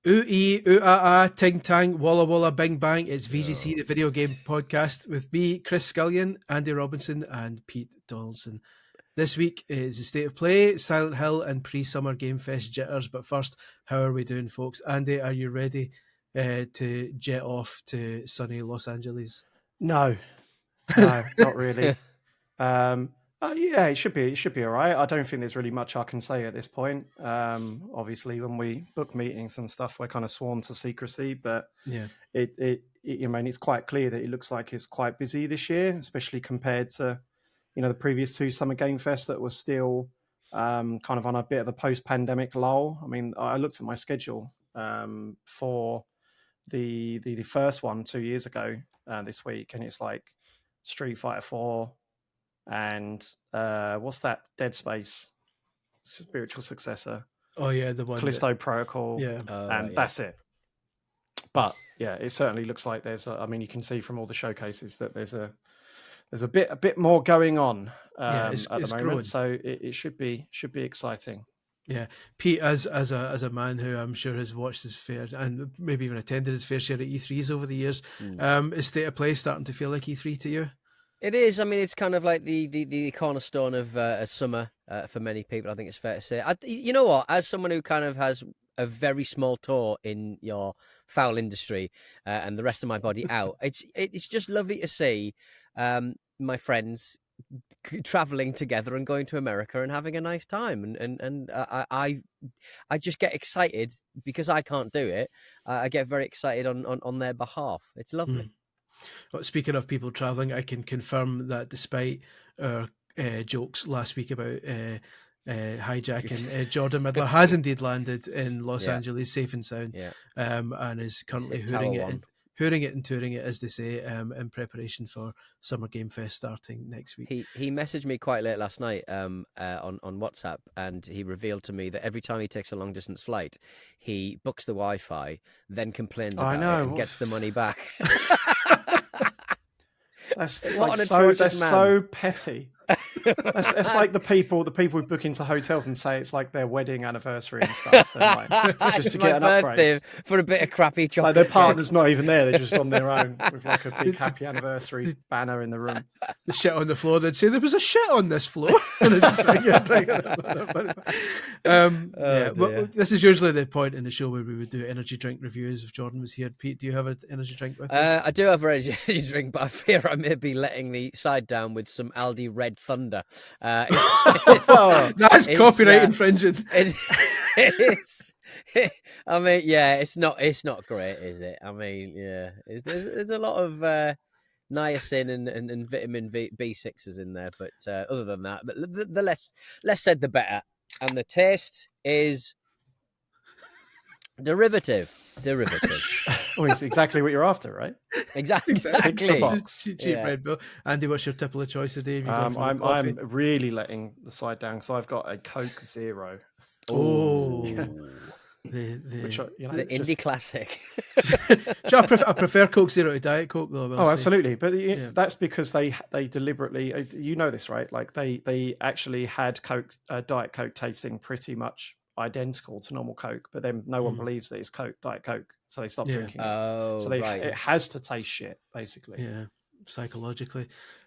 Ooh ah ah, ting tang, walla walla, bing bang. It's VGC, the video game podcast, with me, Chris Scullion, Andy Robinson, and Pete Donaldson. This week is the state of play, Silent Hill, and pre-summer Game Fest jitters. But first, how are we doing, folks? Andy, are you ready to jet off to sunny Los Angeles? No, not really. Yeah, it should be all right. I don't think there's really much I can say at this point. Obviously, when we book meetings and stuff, we're kind of sworn to secrecy. But Yeah, it's quite clear that it looks like it's quite busy this year, especially compared to the previous two Summer Game Fests that were still kind of on a bit of a post-pandemic lull. I mean, I looked at my schedule for the first one 2 years ago this week, and it's like Street Fighter 4 and what's that Dead Space spiritual successor? Oh yeah, the one Callisto Protocol. Yeah, and that's it. But yeah, it certainly looks like I mean, you can see from all the showcases that there's a bit more going on at the moment. Growing. So it should be exciting. Yeah, Pete, as a man who I'm sure has watched his fair and maybe even attended his fair share of E3s over the years, is State of Play starting to feel like E3 to you? It is. I mean, it's kind of like the cornerstone of summer for many people. I think it's fair to say. You know what? As someone who kind of has a very small toe in your foul industry and the rest of my body out, it's just lovely to see my friends traveling together and going to America and having a nice time, and I just get excited because I can't do it. I get very excited on their behalf. It's lovely. Well, speaking of people travelling, I can confirm that despite our jokes last week about hijacking, Jordan Middler has indeed landed in Los Angeles safe and sound, and is currently hooring it and touring it, as they say, in preparation for Summer Game Fest starting next week. He messaged me quite late last night on WhatsApp, and he revealed to me that every time he takes a long distance flight, he books the Wi-Fi, then complains about it and gets the money back. That's so petty. It's like the people who book into hotels and say it's like their wedding anniversary and stuff, and like, just to get an upgrade for a bit of crappy chocolate. Like their partner's not even there; they're just on their own with like a big happy anniversary banner in the room. The shit on the floor. They'd say there was a shit on this floor. Well, this is usually the point in the show where we would do energy drink reviews. If Jordan was here, Pete, do you have an energy drink with you? I do have an energy drink, but I fear I may be letting the side down with some Aldi Red Thunder. That's copyright infringing. I mean, yeah, it's not great, is it? I mean, yeah, there's a lot of niacin and vitamin B6s in there, but other than that, but the less said, the better. And the taste is derivative. Oh, it's exactly what you're after, right? Exactly. Cheap Red Bull. Andy, what's your tipple of choice today? I'm really letting the side down because I've got a Coke Zero. Oh, yeah. The indie classic. I prefer Coke Zero to Diet Coke, though. Absolutely, but that's because they deliberately, you know this, right? Like they actually had Coke, Diet Coke tasting pretty much identical to normal Coke, but then no one believes that it's Diet Coke, so they stop drinking it. So it has to taste shit, basically. Yeah, psychologically.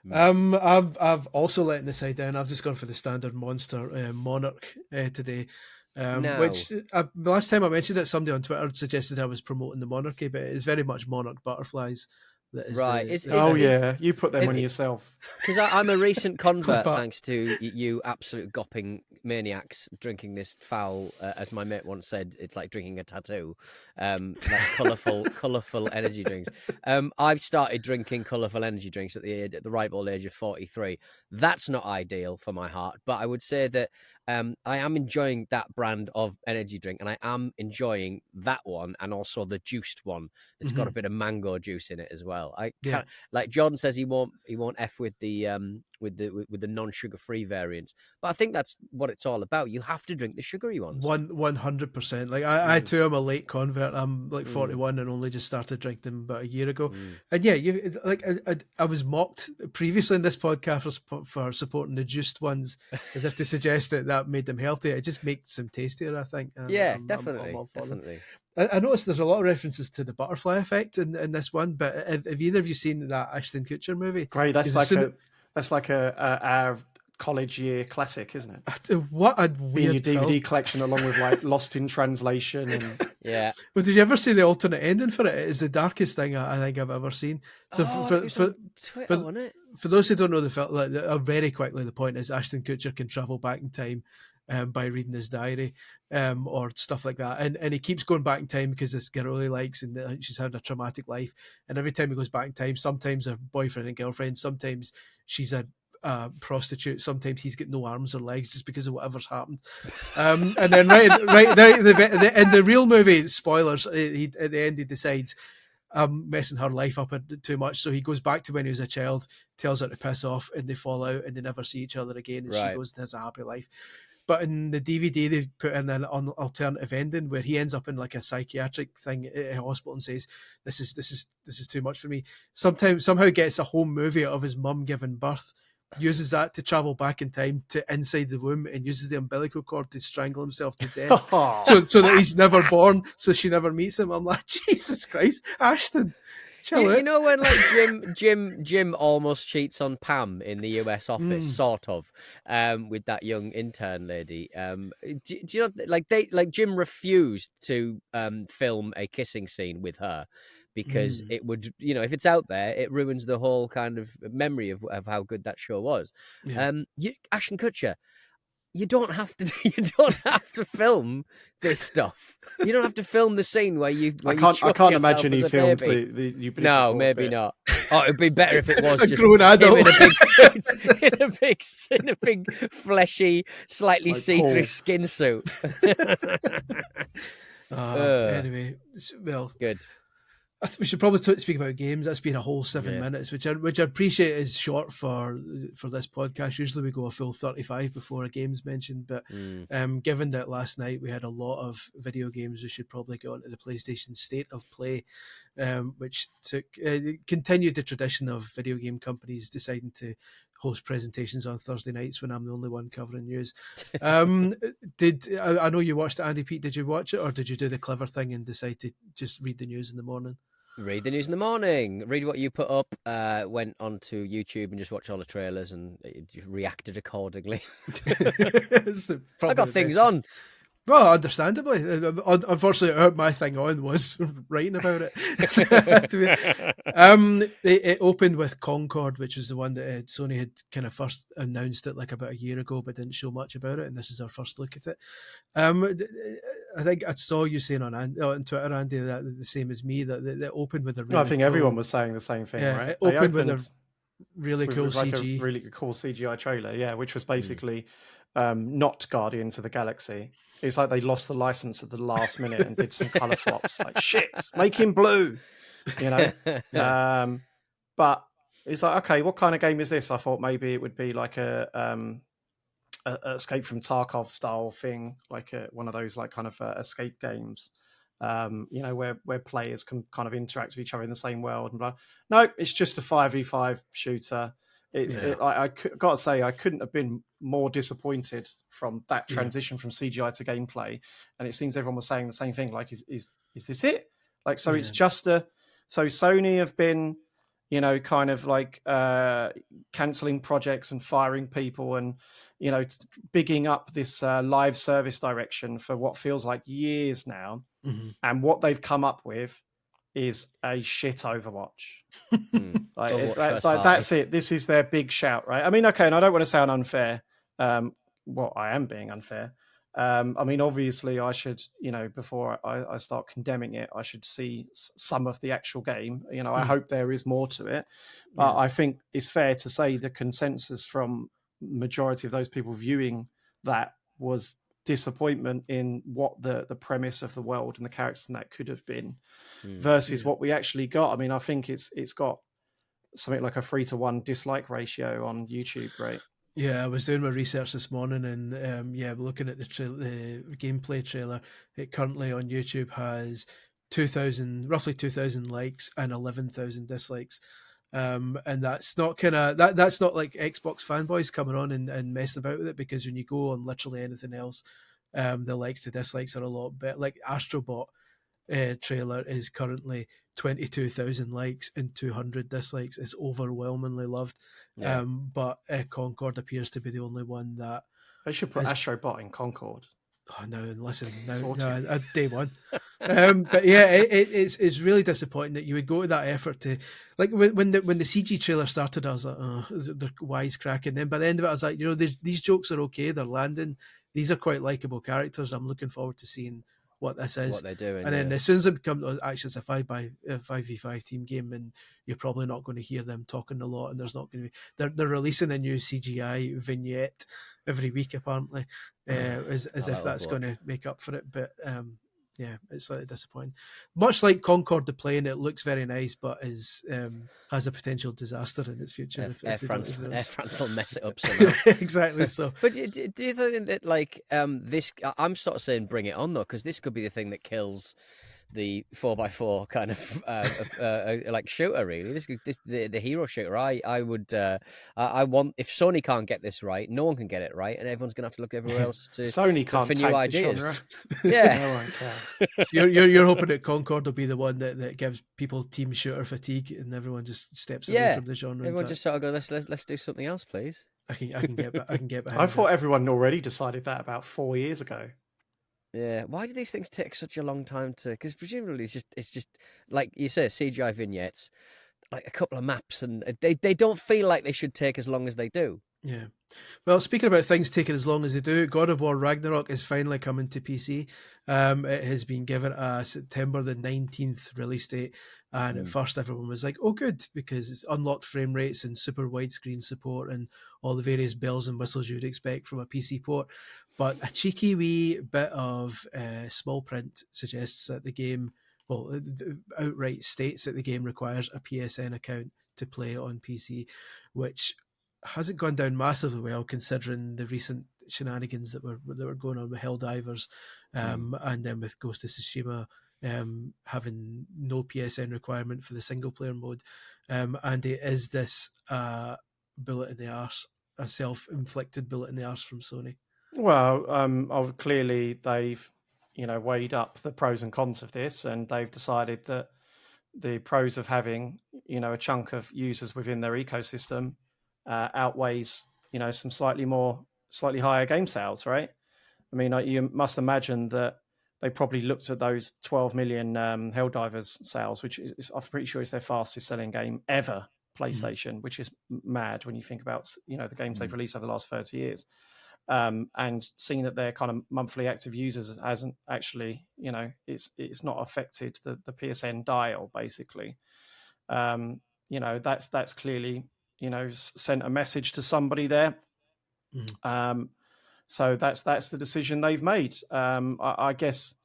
I've also letting the side down. I've just gone for the standard Monster Monarch today. Which the last time I mentioned it, somebody on Twitter suggested I was promoting the monarchy, but it's very much Monarch Butterflies. That is you put them on yourself. Because I'm a recent convert, thanks to you absolute gopping maniacs drinking this foul, as my mate once said, it's like drinking a tattoo, like colourful energy drinks. I've started drinking colourful energy drinks at the ripe old age of 43. That's not ideal for my heart, but I would say that I am enjoying that brand of energy drink, and I am enjoying that one, and also the juiced one that's got a bit of mango juice in it as well. Like Jordan says, he won't F with the non-sugar free variants, but I think that's what it's all about. You have to drink the sugary ones. 100%. Like I too am a late convert. I'm like 41 and only just started drinking them about a year ago. And yeah, I was mocked previously in this podcast for supporting the juiced ones, as if to suggest that made them healthier. It just makes them tastier, I think. Definitely. I noticed there's a lot of references to the butterfly effect in this one, but have either of you seen that Ashton Kutcher movie? Great, that's 'Cause like our college year classic, isn't it? what a In weird your DVD film. collection, along with like Lost in Translation and Yeah. Well, did you ever see the alternate ending for it? It is the darkest thing I think I've ever seen. So It was on Twitter, wasn't it? for those who don't know the film, very quickly, the point is Ashton Kutcher can travel back in time by reading his diary or stuff like that. And he keeps going back in time because this girl he likes and she's having a traumatic life. And every time he goes back in time, sometimes a boyfriend and girlfriend, sometimes she's a prostitute, sometimes he's got no arms or legs just because of whatever's happened. And then right there, in the real movie, spoilers, at the end he decides I'm messing her life up too much. So he goes back to when he was a child, tells her to piss off, and they fall out and they never see each other again. And she goes and has a happy life. But in the DVD, they've put in an alternative ending where he ends up in like a psychiatric thing at a hospital and says, "This is too much for me." Somehow gets a home movie out of his mum giving birth, uses that to travel back in time to inside the womb and uses the umbilical cord to strangle himself to death. so that he's never born, so she never meets him. I'm like, Jesus Christ, Ashton. You know when like Jim almost cheats on Pam in the US office, sort of, with that young intern lady. Do you know like Jim refused to film a kissing scene with her because it would, if it's out there, it ruins the whole kind of memory of how good that show was. Yeah. Ashton Kutcher, you don't have to film this stuff. You don't have to film the scene where you. I can't imagine he filmed the No, maybe not. Oh, it'd be better if it was a just grown adult him in a big fleshy, slightly like see-through skin suit. Anyway, well, good. We should probably speak about games. That's been a whole 7 minutes, which I appreciate is short for this podcast. Usually we go a full 35 before a game's mentioned, but given that last night we had a lot of video games, we should probably go on to the PlayStation State of Play, which continued the tradition of video game companies deciding to host presentations on Thursday nights when I'm the only one covering news. I know you watched it, Andy Pete. Did you watch it, or did you do the clever thing and decide to just read the news in the morning? Read the news in the morning. Read what you put up. Went onto YouTube and just watched all the trailers and reacted accordingly. I got things on. Well, understandably. Unfortunately, my thing on was writing about it. It opened with Concord, which was the one that Sony had kind of first announced it like about a year ago, but didn't show much about it. And this is our first look at it. I think I saw you saying on Twitter, Andy, that the same as me, that it opened with a really I think everyone was saying the same thing, right? It opened with a really cool CG. A really cool CGI trailer, which was basically not Guardians of the Galaxy. It's like they lost the license at the last minute and did some color swaps. Like, shit, make him blue, But it's like, okay, what kind of game is this? I thought maybe it would be like a Escape from Tarkov style thing, like one of those like kind of escape games, where players can kind of interact with each other in the same world. And blah. No, it's just a 5v5 shooter. I got to say, I couldn't have been more disappointed from that transition from CGI to gameplay. And it seems everyone was saying the same thing. Like, is this it? Like, so it's just so Sony have been, kind of like cancelling projects and firing people and, bigging up this live service direction for what feels like years now. Mm-hmm. And what they've come up with is a shit Overwatch. That's it. This is their big shout, right? I mean, okay, and I don't want to sound unfair. Well, I am being unfair. I mean, obviously, I should, before I start condemning it, I should see some of the actual game. I hope there is more to it. But I think it's fair to say the consensus from majority of those people viewing that was disappointment in what the premise of the world and the characters and that could have been versus what we actually got. I mean, I think it's got something like a 3-to-1 dislike ratio on YouTube, right? Yeah, I was doing my research this morning and looking at the gameplay trailer. It currently on YouTube has roughly 2,000 likes and 11,000 dislikes. And that's not that's not like Xbox fanboys coming on and messing about with it, because when you go on literally anything else, the likes to dislikes are a lot better. Like Astro Bot trailer is currently 22,000 likes and 200 dislikes. It's overwhelmingly loved. Yeah. But Concord appears to be the only one that They should put has. Astro Bot in Concord. Oh, no, listen, Sorted. no, day one. But yeah, it's really disappointing that you would go to that effort to, like, when the CG trailer started, I was like, oh, they're wisecracking. Then by the end of it, I was like, these jokes are okay, they're landing. These are quite likable characters. I'm looking forward to seeing what this is. What they're doing. And then as soon as it becomes, actually, it's a 5v5 team game, and you're probably not going to hear them talking a lot, and there's not going to be. They're releasing a new CGI vignette every week, apparently, as if that's going to make up for it. But yeah, it's slightly disappointing. Much like Concord, the plane, it looks very nice, but has a potential disaster in its future. Air France will mess it up somehow. Exactly. So, but do you think that, like, this? I'm sort of saying bring it on, though, because this could be the thing that kills the 4x4 kind of like shooter. Really, the hero shooter. I would. I want, if Sony can't get this right, no one can get it right, and everyone's gonna have to look everywhere else to Sony can't for new ideas. Genre. Yeah, no one can. So you're hoping that Concord will be the one that gives people team shooter fatigue, and everyone just steps away from the genre. Everyone just sort of go, let's do something else, please. I can get behind. I thought everyone already decided that about 4 years ago. Yeah, why do these things take such a long time to? Because presumably it's just like you say, CGI vignettes, like a couple of maps, and they don't feel like they should take as long as they do. Yeah. Well, speaking about things taking as long as they do, God of War Ragnarok is finally coming to PC. It has been given a September the 19th release date. And at first everyone was like, oh, good, because it's unlocked frame rates and super widescreen support and all the various bells and whistles you'd expect from a PC port. But a cheeky wee bit of small print suggests that the game, well, outright states that the game requires a PSN account to play on PC, which hasn't gone down massively well considering the recent shenanigans that were going on with Helldivers, and then with Ghost of Tsushima having no PSN requirement for the single player mode, and it is this bullet in the arse, a self-inflicted bullet in the arse from Sony. Well, clearly they've weighed up the pros and cons of this, and they've decided that the pros of having a chunk of users within their ecosystem outweighs some slightly higher game sales, right? I mean, you must imagine that they probably looked at those 12 million Helldivers sales, which is, I'm pretty sure, is their fastest selling game ever, PlayStation, which is mad when you think about the games they've released over the last 30 years, and seeing that their kind of monthly active users hasn't actually, it's not affected the PSN dial, basically. That's clearly sent a message to somebody there. So that's the decision they've made. I guess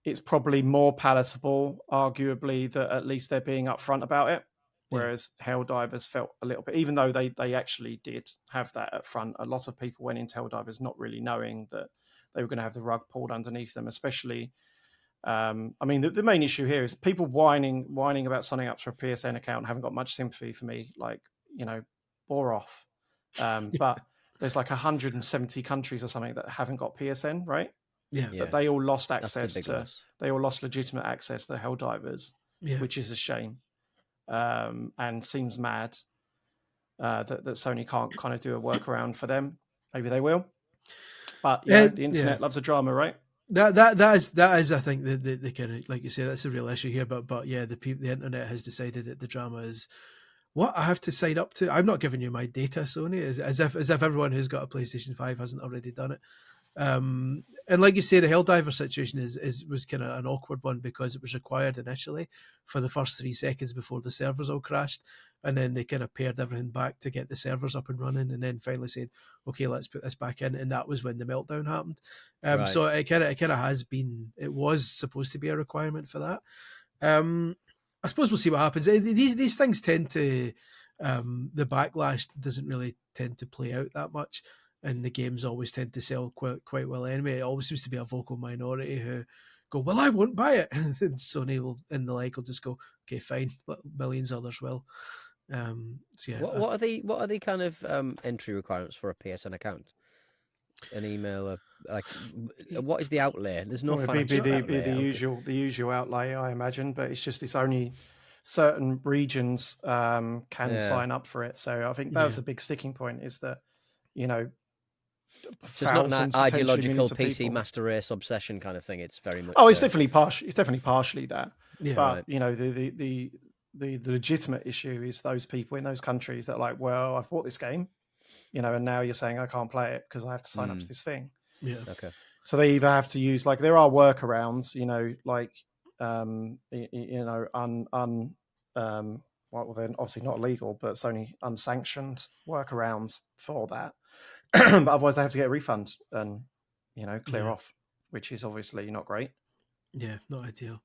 it's probably more palatable, arguably, that at least they're being upfront about it. Whereas Helldivers felt a little bit, even though they actually did have that up front, a lot of people went into Helldivers not really knowing that they were going to have the rug pulled underneath them, especially. I mean, the main issue here is people whining about signing up for a PSN account haven't got much sympathy for me. Like, bore off. But there's like 170 countries or something that haven't got PSN, right? Yeah. But they all lost access they all lost legitimate access to Helldivers, which is a shame. And seems mad that Sony can't kind of do a workaround for them. Maybe they will. But the internet loves a drama, right? That is I think the kind of, like you say, that's a real issue here. But yeah, the internet has decided that the drama is what I have to sign up to. I'm not giving you my data, Sony, as if everyone who's got a PlayStation 5 hasn't already done it. And like you say, the Helldiver situation was kind of an awkward one because it was required initially for the first 3 seconds before the servers all crashed, and then they kind of pared everything back to get the servers up and running, and then finally said, "Okay, let's put this back in," and that was when the meltdown happened. Right. So it kind of has been. It was supposed to be a requirement for that. I suppose we'll see what happens. These things tend to, the backlash doesn't really tend to play out that much, and the games always tend to sell quite well anyway. It always seems to be a vocal minority who go, "Well, I won't buy it," and Sony will just go, "Okay, fine," but millions others will. So yeah. What are the kind of entry requirements for a PSN account? an email? Like, what is the outlay? There's no Well, financial outlay. the usual outlay, I imagine, but it's only certain regions can sign up for it. So I think that was a big sticking point, is that, you know, so it's not an ideological PC people. master race obsession kind of thing. It's very much. It's definitely partially that. Yeah, but right. you know, the legitimate issue is those people in those countries that are like, well, I've bought this game, you know, and now you're saying I can't play it because I have to sign up to this thing. Yeah. Okay. So they either have to use, like, there are workarounds, you know, like well, they're obviously not illegal, but it's only unsanctioned workarounds for that. But otherwise they have to get a refund and, you know, clear off, which is obviously not great. Yeah, not ideal.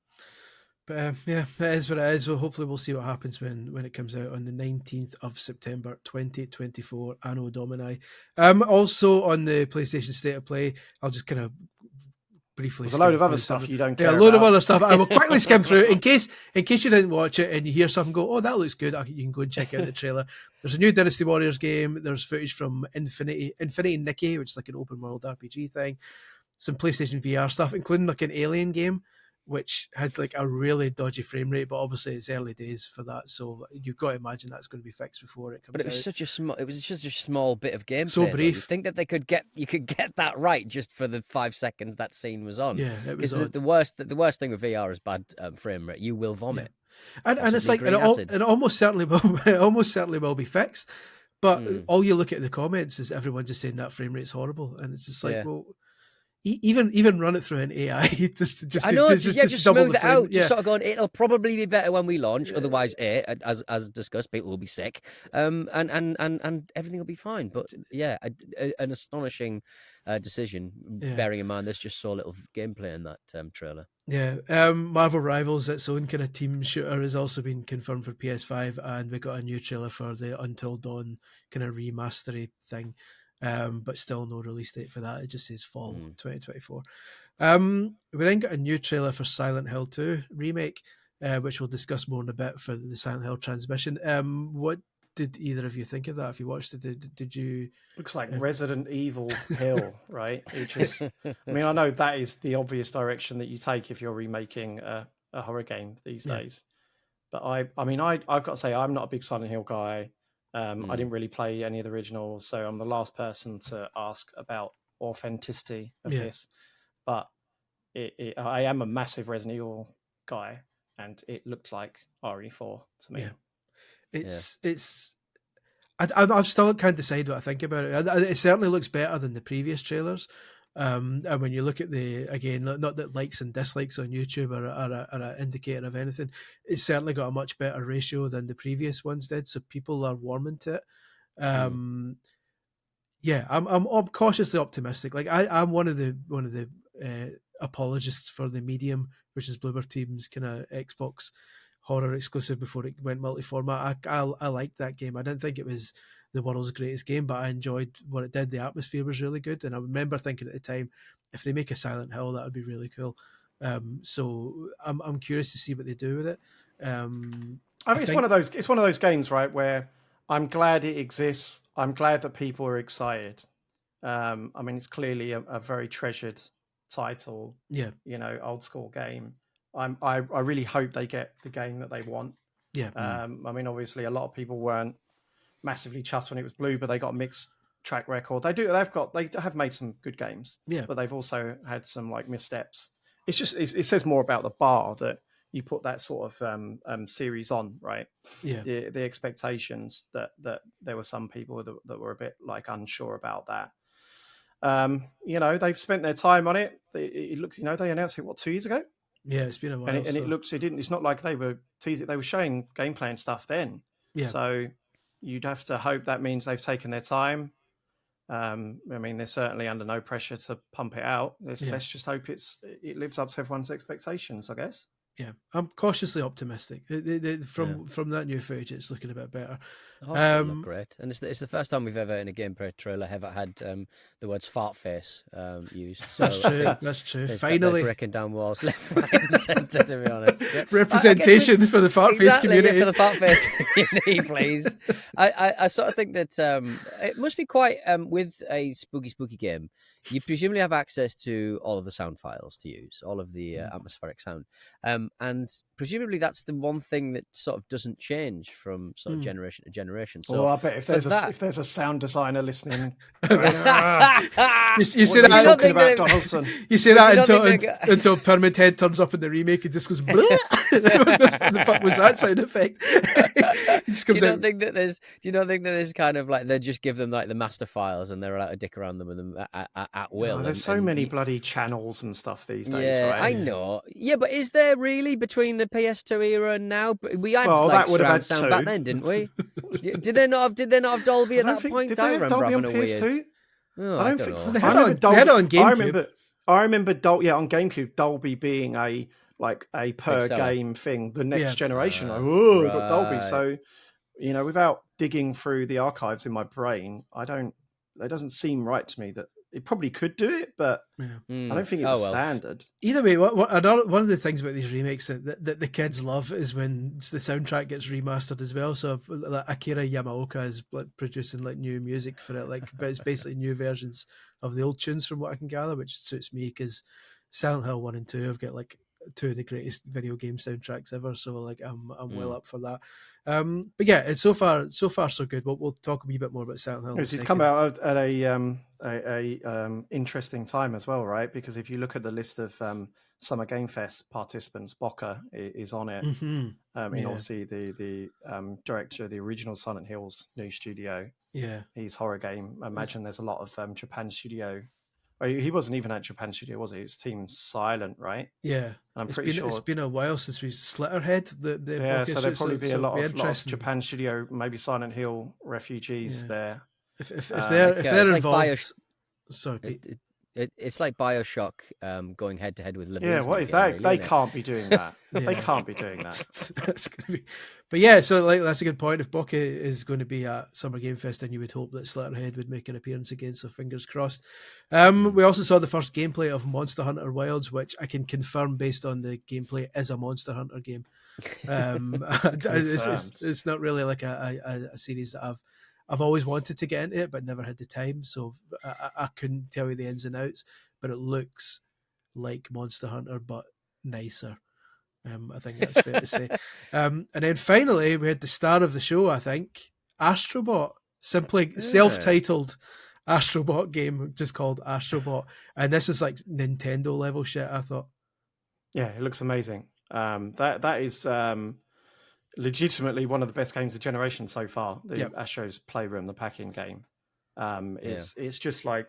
But yeah, it is what it is. Well, hopefully we'll see what happens when it comes out on the 19th of September 2024, Anno Domini. Also on the PlayStation State of Play, I'll just kind of briefly. There's a load of other stuff you don't care about. A load of about. other stuff. I will quickly skim through in case you didn't watch it and you hear something go, oh, that looks good. You can go and check out the trailer. There's a new Dynasty Warriors game. There's footage from Infinity Nikki, which is like an open world RPG thing. Some PlayStation VR stuff, including like an Alien game, which had like a really dodgy frame rate, but obviously it's early days for that, so you've got to imagine that's going to be fixed before it comes out. But it was such a small bit of gameplay. So brief. You think that you could get that right just for the 5 seconds that scene was on? Yeah, it was the worst thing with VR is bad frame rate. You will vomit. Yeah. And it's like it almost certainly will be fixed. But all you look at the comments is everyone just saying that frame rate's horrible, and it's just like, well, even run it through an AI just smooth it out. Just sort of going, it'll probably be better when we launch. Otherwise, as discussed, people will be sick, and everything will be fine. But yeah, an astonishing decision, bearing in mind there's just so little gameplay in that trailer. Yeah, Marvel Rivals, its own kind of team shooter, has also been confirmed for PS5, and we got a new trailer for the Until Dawn kind of remastery thing. But still no release date for that. It just says fall 2024. We then got a new trailer for Silent Hill 2 remake, which we'll discuss more in a bit for the Silent Hill transmission. What did either of you think of that? If you watched it, did you? Looks like Resident Evil Hill, right? Which is, I mean, I know that is the obvious direction that you take if you're remaking a horror game these days. But I've got to say, I'm not a big Silent Hill guy. I didn't really play any of the originals, so I'm the last person to ask about authenticity of this. But I am a massive Resident Evil guy, and it looked like RE4 to me. Yeah. I still can't decide what I think about it. It certainly looks better than the previous trailers. And when you look at not that likes and dislikes on YouTube are an indicator of anything, it's certainly got a much better ratio than the previous ones did. So people are warming to it. Yeah, I'm cautiously optimistic. Like I'm one of the apologists for the Medium, which is Bloober Team's kind of Xbox horror exclusive before it went multi-format. I liked that game. I didn't think it was the world's greatest game, but I enjoyed what it did. The atmosphere was really good, and I remember thinking at the time, if they make a Silent Hill, that would be really cool. So I'm curious to see what they do with it. I think it's one of those games, right, where I'm glad it exists. I'm glad that people are excited. I mean, it's clearly a very treasured title. Yeah, you know, old school game. I really hope they get the game that they want. Yeah. I mean, obviously, a lot of people weren't massively chuffed when it was Blue, but they got a mixed track record. They have made some good games. Yeah. But they've also had some like missteps. It's just it says more about the bar that you put that sort of series on, right? Yeah. The expectations that there were some people that were a bit like unsure about that. You know, they've spent their time on it. It looks, you know, they announced it 2 years ago. Yeah, it's been a while. It's not like they were teasing. They were showing gameplay and stuff then. Yeah. So you'd have to hope that means they've taken their time. I mean, they're certainly under no pressure to pump it out. Let's just hope it lives up to everyone's expectations, I guess. Yeah, I'm cautiously optimistic. From that new footage, it's looking a bit better. The look great, and it's the first time we've ever in a gameplay trailer ever had the words "fart face" used. So that's true. Finally, breaking down walls left, right, and centre. To be honest, representation for the fart face community. For the fart face community, please. I sort of think that it must be quite with a spooky game. you presumably have access to all of the sound files to use, all of the atmospheric sound, and presumably that's the one thing that sort of doesn't change from sort of generation to generation. So I bet if there's a sound designer listening, you say what are you that talking about, Donaldson? You say that until Pyramid Head turns up in the remake and just goes, "Bleh." What the fuck was that sound effect? Do you not think that there's kind of like they just give them like the master files and they're allowed to dick around them with them at will? There's so many bloody channels and stuff these days. Yeah, right? I know. Yeah, but is there really between the PS2 era and now? We had that would have surround had sound two. back then, didn't we? Did they not have Dolby at that point? Did they have Dolby on PS2? I don't know. They had it on GameCube. I remember on GameCube, Dolby being a per game thing. The next generation, we've got Dolby. So, without digging through the archives in my brain, it doesn't seem right to me that it probably could do it, but I don't think it was standard. Either way, one of the things about these remakes that the kids love is when the soundtrack gets remastered as well. So like, Akira Yamaoka is producing like new music for it, but it's basically new versions of the old tunes from what I can gather, which suits me because Silent Hill 1 and 2 have got like two of the greatest video game soundtracks ever. So like I'm well up for that. But yeah, it's so far so good. We'll talk a wee bit more about Silent Hill. It's come out at a interesting time as well, right? Because if you look at the list of Summer Game Fest participants, Boca is on it. Obviously the director of the original Silent Hill's new studio. Yeah, he's horror game. I imagine there's a lot of Japan studio. He wasn't even at Japan Studio, was he? It's Team Silent, right? Yeah, I'm pretty sure it's been a while since we Slitterhead. So there'll probably be a lot of Japan Studio, maybe Silent Hill refugees there. If they're involved, sorry, Pete. It's like BioShock going head to head with Living. Yeah, what is that? They can't be doing that. They can't be doing that. That's going to be. But yeah, so like that's a good point. If Boca is going to be at Summer Game Fest, then you would hope that Slitterhead would make an appearance again. So fingers crossed. We also saw the first gameplay of Monster Hunter Wilds, which I can confirm based on the gameplay is a Monster Hunter game. It's not really like a series that I've always wanted to get into it, but never had the time. So I couldn't tell you the ins and outs, but it looks like Monster Hunter, but nicer. I think that's fair to say. And then finally, we had the star of the show, I think, Astro Bot, simply self-titled Astro Bot game, just called Astro Bot. And this is like Nintendo level shit, I thought. Yeah, it looks amazing. That is legitimately one of the best games of generation so far. The Astro's Playroom, the pack-in game. It's just like,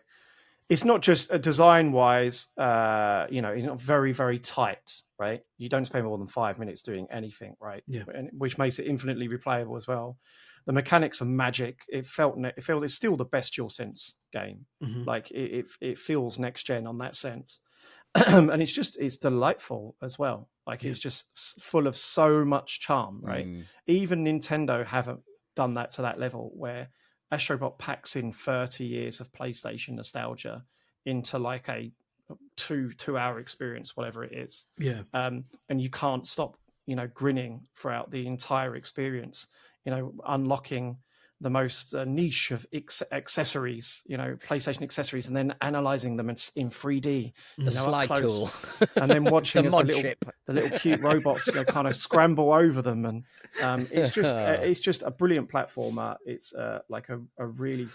it's not just design-wise, it's not very, very tight, right? You don't spend more than 5 minutes doing anything, right? Yeah. Which makes it infinitely replayable as well. The mechanics are magic. It felt it's still the best DualSense game. Mm-hmm. Like it feels next gen on that sense. And it's delightful as well. Like it's just full of so much charm, right? Even Nintendo haven't done that to that level where Astro Bot packs in 30 years of PlayStation nostalgia into like a 2-hour experience, whatever it is. Yeah. And you can't stop, grinning throughout the entire experience, unlocking the most niche of accessories, PlayStation accessories, and then analyzing them in 3D. The slide tool. And then watching the little cute robots kind of scramble over them. And it's just a brilliant platformer. It's like a really,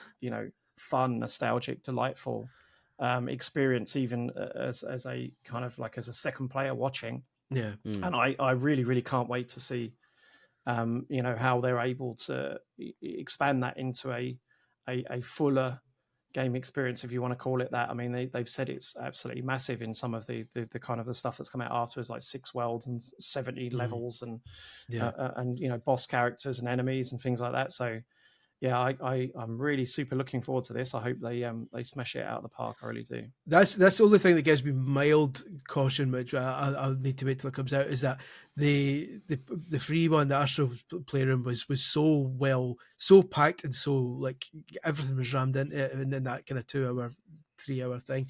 fun, nostalgic, delightful experience, even as a kind of like as a second player watching. Yeah. And I really, really can't wait to see how they're able to expand that into a fuller game experience, if you want to call it that. I mean, they've said it's absolutely massive in some of the kind of the stuff that's come out afterwards, like 6 worlds and 70 levels and boss characters and enemies and things like that. So yeah, I'm really super looking forward to this. I hope they smash it out of the park. I really do. That's the only thing that gives me mild caution, which I'll need to wait till it comes out, is that the free one, the Astro Playroom, was so packed and so like everything was rammed into it, and then that kind of 3 hour thing.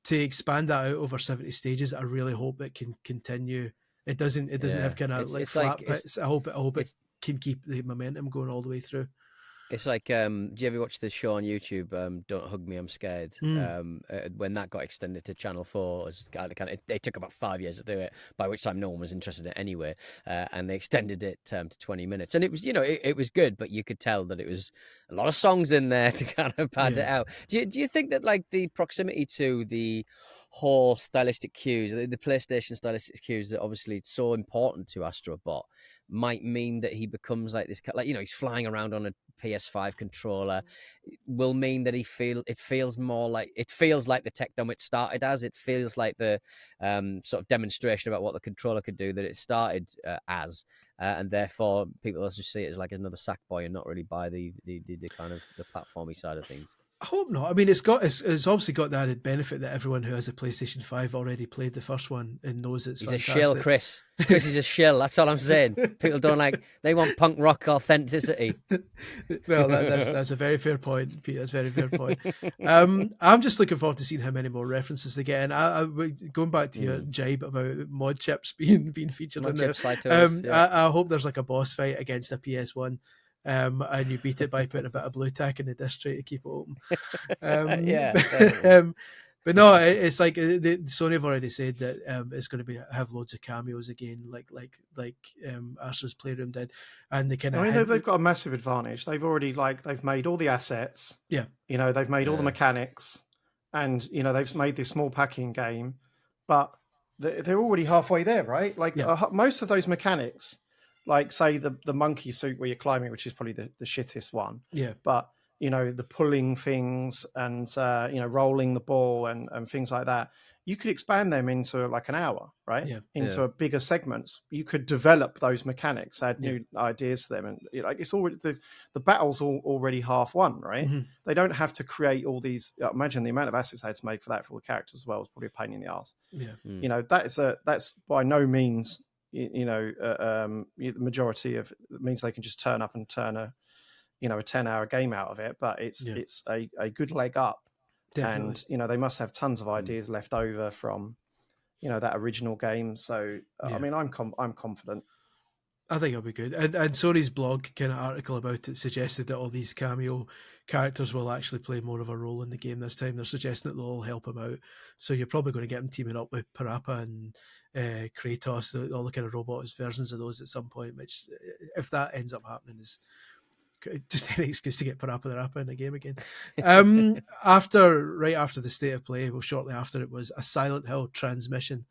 To expand that out over 70 stages, I really hope it can continue. It doesn't have kind of like flat bits. I hope it can keep the momentum going all the way through. It's like, do you ever watch the show on YouTube, Don't Hug Me, I'm Scared? When that got extended to Channel 4, it took about 5 years to do it, by which time no one was interested in it anyway, and they extended it to 20 minutes. And it was, it was good, but you could tell that it was a lot of songs in there to kind of pad it out. Do you think that, like, the proximity to the whole stylistic cues, the PlayStation stylistic cues that obviously it's so important to Astro Bot, might mean that he becomes like this, like, he's flying around on a PS5 controller, will mean that it feels like the tech demo it started as. It feels like the sort of demonstration about what the controller could do that it started as, and therefore people also see it as like another Sackboy and not really buy the kind of the platformy side of things. I hope not. I mean, it's obviously got the added benefit that everyone who has a PlayStation 5 already played the first one and knows it's fantastic. He's a shill, Chris. Chris is a shill. That's all I'm saying. People they want punk rock authenticity. Well, that's a very fair point, Pete. That's a very fair point. I'm just looking forward to seeing how many more references they get. And going back to your jibe about mod chips being featured in there, I hope there's like a boss fight against a PS1. And you beat it by putting a bit of blue tack in the disc tray to keep it open. But no, it's like Sony have already said that it's going to have loads of cameos again, like Astro's Playroom did, and they kind of. I mean, they've got a massive advantage. They've already they've made all the assets. Yeah, they've made all the mechanics, and they've made this small packing game, but they're already halfway there, right? Like most of those mechanics. Like, say, the monkey suit where you're climbing, which is probably the shittest one. Yeah. But, the pulling things and, rolling the ball and things like that, you could expand them into like an hour, right? Yeah. Into a bigger segments. You could develop those mechanics, add new ideas to them. And it's already, the battle's already half won, right? Mm-hmm. They don't have to create all these, imagine the amount of assets they had to make for all the characters as well. It's probably a pain in the arse. Yeah. That's by no means... the majority of it means they can just turn up and turn a 10-hour game out of it, but it's a good leg up. Definitely. And they must have tons of ideas left over from that original game. So I mean, I'm confident. I think it'll be good. And Sony's blog kind of article about it suggested that all these cameo characters will actually play more of a role in the game this time. They're suggesting that they'll all help him out. So you're probably going to get them teaming up with Parappa and Kratos, all the kind of robot versions of those at some point, which, if that ends up happening, is just any excuse to get Parappa the Rapper in the game again. Right after the State of Play, shortly after, it was a Silent Hill transmission.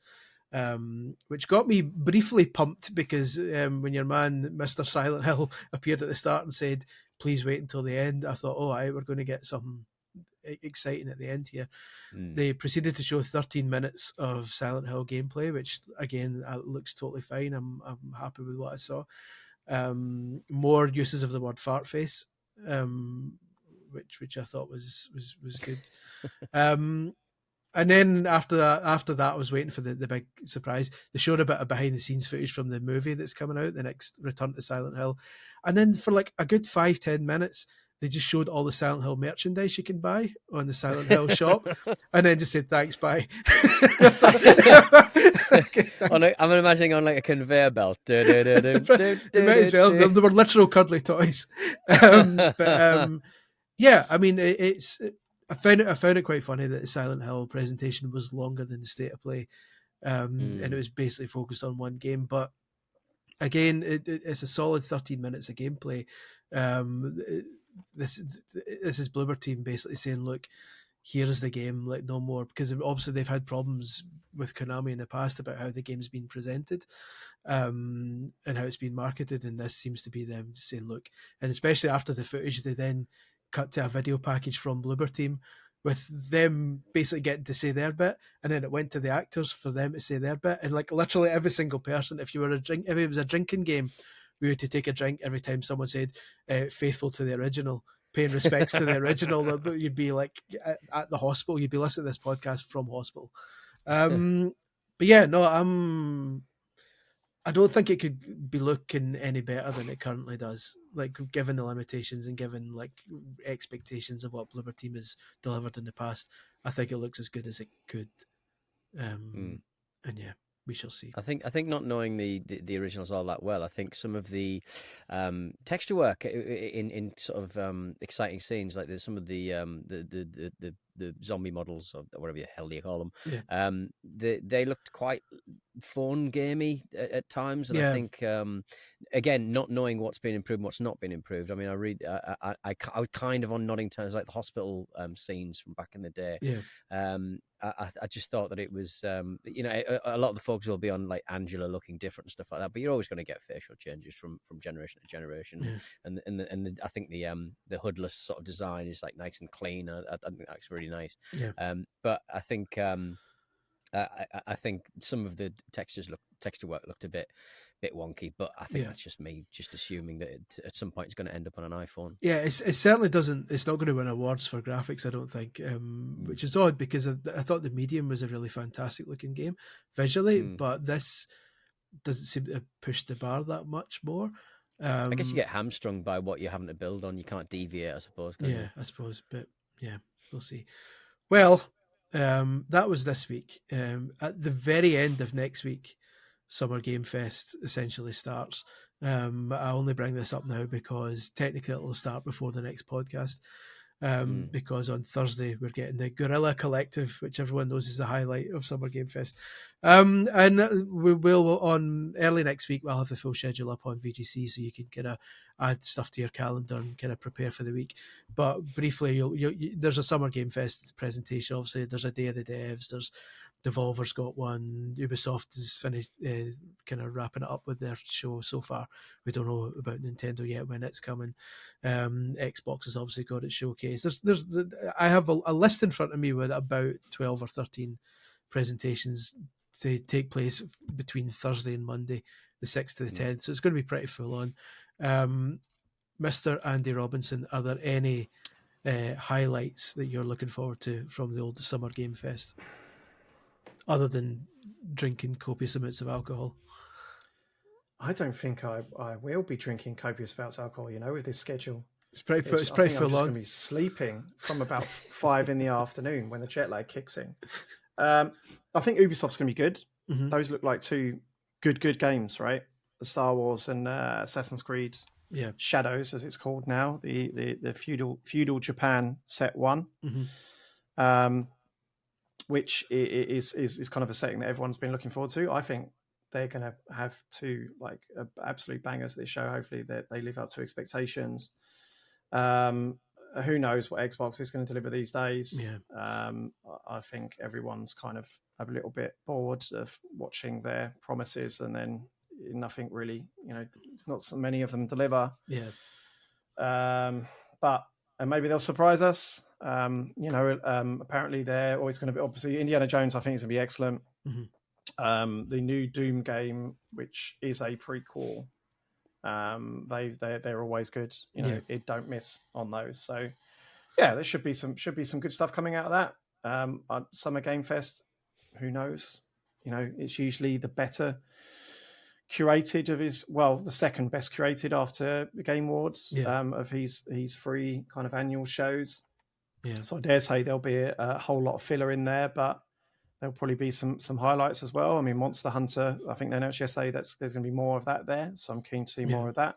Which got me briefly pumped because when your man Mr. Silent Hill appeared at the start and said, "Please wait until the end," I thought, we're going to get something exciting at the end here. They proceeded to show 13 minutes of Silent Hill gameplay, which again looks totally fine. I'm happy with what I saw. More uses of the word fart face, which I thought was good. And then after that, I was waiting for the big surprise. They showed a bit of behind the scenes footage from the movie that's coming out, the next Return to Silent Hill. And then for like a good 5-10 minutes, they just showed all the Silent Hill merchandise you can buy on the Silent Hill shop, and then just said, "Thanks, bye." Okay, I'm imagining on like a conveyor belt. They might as well. They were literal cuddly toys. Yeah, I mean, I found it quite funny that the Silent Hill presentation was longer than the State of Play, and it was basically focused on one game. But again, it's a solid 13 minutes of gameplay. This is Bloober Team basically saying, "Look, here's the game, like no more," because obviously they've had problems with Konami in the past about how the game's been presented, and how it's been marketed, and this seems to be them saying, "Look," and especially after the footage, they then cut to a video package from Bloober Team with them basically getting to say their bit, and then it went to the actors for them to say their bit, and like literally every single person, if it was a drinking game, we had to take a drink every time someone said "faithful to the original," paying respects to the original. You'd be like at the hospital, you'd be listening to this podcast from hospital. But yeah, no, I don't think it could be looking any better than it currently does. Like, given the limitations and given like expectations of what Bloober Team has delivered in the past, I think it looks as good as it could. And yeah, we shall see. I think not knowing the originals all that well, I think some of the texture work in sort of exciting scenes, like there's some of the zombie models or whatever the hell you call them, they looked quite fun gamey at times, and I think again, not knowing what's been improved and what's not been improved. I mean, I kind of on nodding terms, like the hospital scenes from back in the day. I just thought that it was, a lot of the folks will be on like Angela looking different and stuff like that, but you're always going to get facial changes from generation to generation. And I think the hoodless sort of design is like nice and clean. I think that's really nice. But I think I think some of the texture work looked a bit wonky, but I think that's just me just assuming that at some point it's going to end up on an iPhone. Yeah, it certainly doesn't. It's not going to win awards for graphics, I don't think, which is odd because I thought the Medium was a really fantastic looking game visually, but this doesn't seem to push the bar that much more. I guess you get hamstrung by what you're having to build on. You can't deviate, I suppose. Yeah, I suppose, but yeah, we'll see. Well, that was this week. At the very end of next week, Summer Game Fest essentially starts. I only bring this up now because technically it'll start before the next podcast. Because on Thursday we're getting the Guerrilla Collective, which everyone knows is the highlight of Summer Game Fest. And we will, on early next week, we'll have the full schedule up on VGC, so you can kind of add stuff to your calendar and kind of prepare for the week. But briefly, there's a Summer Game Fest presentation. Obviously, there's a Day of the Devs. There's Devolver's got one. Ubisoft is finished, kind of wrapping it up with their show so far. We don't know about Nintendo yet when it's coming. Xbox has obviously got its showcase. I have a list in front of me with about 12 or 13 presentations to take place between Thursday and Monday, the 6th to the 10th. So it's going to be pretty full on. Mr. Andy Robinson, are there any highlights that you're looking forward to from the old Summer Game Fest, other than drinking copious amounts of alcohol? I don't think I will be drinking copious amounts of alcohol, with this schedule. It's pretty full on. I'm just going to be sleeping from about 5 in the afternoon when the jet lag kicks in. I think Ubisoft's going to be good. Mm-hmm. Those look like two good games, right? The Star Wars and Assassin's Creed Shadows, as it's called now, the feudal Japan set one, which is kind of a setting that everyone's been looking forward to. I think they're going to have two like absolute bangers this show. Hopefully that they live up to expectations. Who knows what Xbox is going to deliver these days? I think everyone's kind of a little bit bored of watching their promises and then nothing really, it's not so many of them deliver. But maybe they'll surprise us. Apparently they're always going to be, obviously Indiana Jones, I think is going to be excellent. The new Doom game, which is a prequel, they're always good. It don't miss on those. So there should be some good stuff coming out of that. Summer Game Fest, who knows? It's usually the better curated of the second best curated after the Game Awards of his 3 kind of annual shows. So I dare say there'll be a whole lot of filler in there, but there'll probably be some highlights as well. I mean, Monster Hunter, I think they announced yesterday there's going to be more of that there. So I'm keen to see more of that.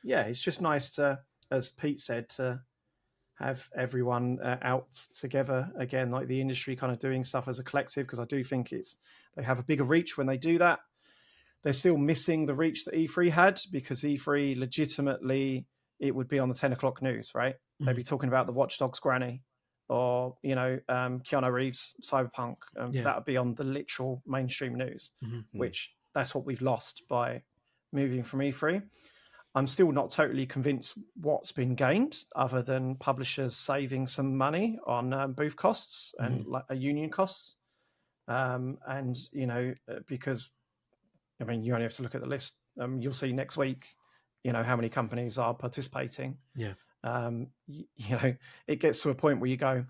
It's just nice to, as Pete said, to have everyone out together again, like the industry kind of doing stuff as a collective, because I do think they have a bigger reach when they do that. They're still missing the reach that E3 had, because E3 legitimately, it would be on the 10 o'clock news, right? They'd be talking about the Watch Dogs granny, or Keanu Reeves Cyberpunk. That would be on the literal mainstream news, which that's what we've lost by moving from E3. I'm still not totally convinced what's been gained, other than publishers saving some money on booth costs and union costs, because I mean, you only have to look at the list. You'll see next week, how many companies are participating. It gets to a point where you go,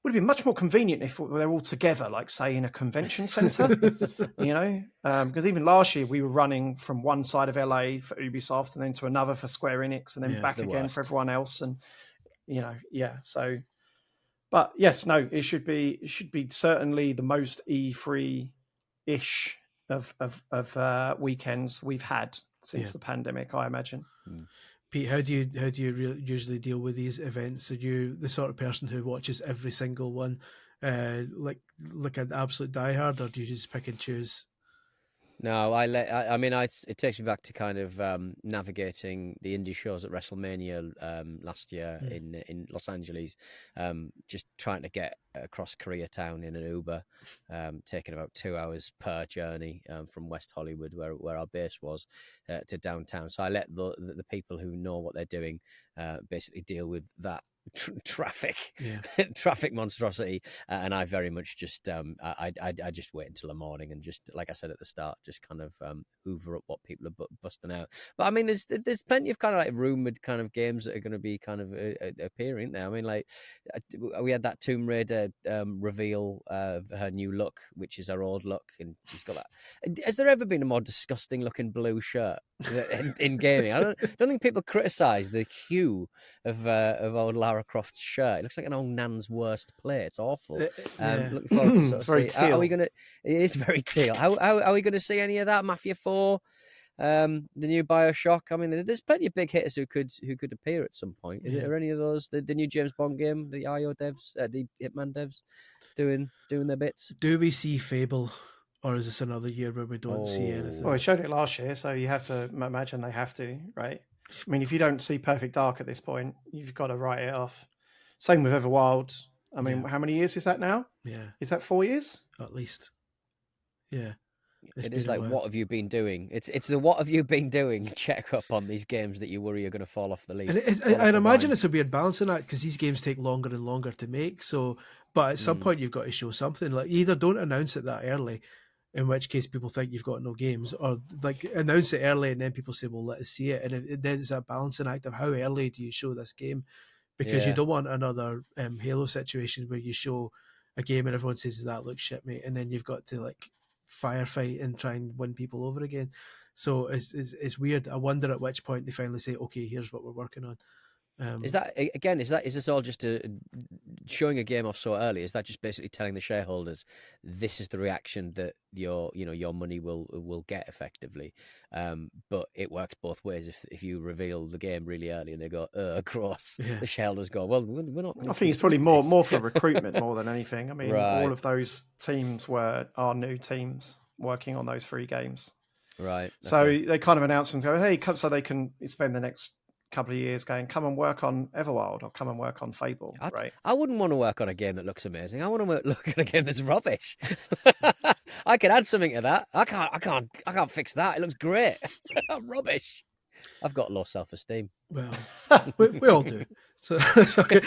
would it be much more convenient if they're all together, like say in a convention center, because even last year we were running from one side of LA for Ubisoft and then to another for Square Enix and then back again for everyone else. And, so, but yes, no, it should be certainly the most E3 ish of weekends we've had since the pandemic, I imagine. Pete, how do you usually deal with these events? Are you the sort of person who watches every single one, like an absolute diehard, or do you just pick and choose? No, it takes me back to kind of navigating the indie shows at WrestleMania last year in Los Angeles, just trying to get across Koreatown in an Uber, taking about 2 hours per journey from West Hollywood, where our base was, to downtown. So I let the people who know what they're doing basically deal with that traffic monstrosity, and I very much just I just wait until the morning and just, like I said at the start, just kind of hoover up what people are busting out. But I mean, there's plenty of kind of like rumored kind of games that are going to be kind of appearing there. I mean, like we had that Tomb Raider reveal of her new look, which is her old look, and she's got that. Has there ever been a more disgusting looking blue shirt in gaming? I don't think people criticise the hue of old Lara Croft's shirt. It looks like an old nan's worst play. It's awful. Looking forward to sort of see. Are we gonna? It is very teal. How are we going to see any of that? Mafia 4, the new BioShock. I mean, there's plenty of big hitters who could appear at some point. Is there any of those? The new James Bond game, the IO devs, the Hitman devs, doing their bits? Do we see Fable, or is this another year where we don't see anything? Well, it showed it last year, so you have to imagine they have to, right? I mean, if you don't see Perfect Dark at this point, you've got to write it off. Same with Everwild. I mean, how many years is that now? Yeah. Is that 4 years? At least. Yeah. It is like, what have you been doing? It's the what have you been doing check up on these games that you worry are going to fall off the league. I'd imagine it's a weird balancing act because these games take longer and longer to make. So, but at some point you've got to show something. Like, either don't announce it that early, in which case people think you've got no games, or like announce it early and then people say, well, let us see it. And then it's a balancing act of how early do you show this game, because you don't want another Halo situation where you show a game and everyone says that looks shit, mate, and then you've got to like firefight and try and win people over again. So it's weird. I wonder at which point they finally say, okay, here's what we're working on. Is this all just showing a game off so early? Is that just basically telling the shareholders this is the reaction that your money will get effectively? But it works both ways. If you reveal the game really early and they go gross, the shareholders go, well, we're not. I think it's probably more for recruitment more than anything. I mean, all of those teams are new teams working on those 3 games. Right. So they kind of announce and go, hey, come, so they can spend the next couple of years going, come and work on Everwild or come and work on Fable, right? I wouldn't want to work on a game that looks amazing. I want to look at a game that's rubbish. I could add something to that. I can't fix that. It looks great. Rubbish. I've got low self-esteem. Well, we all do. So okay.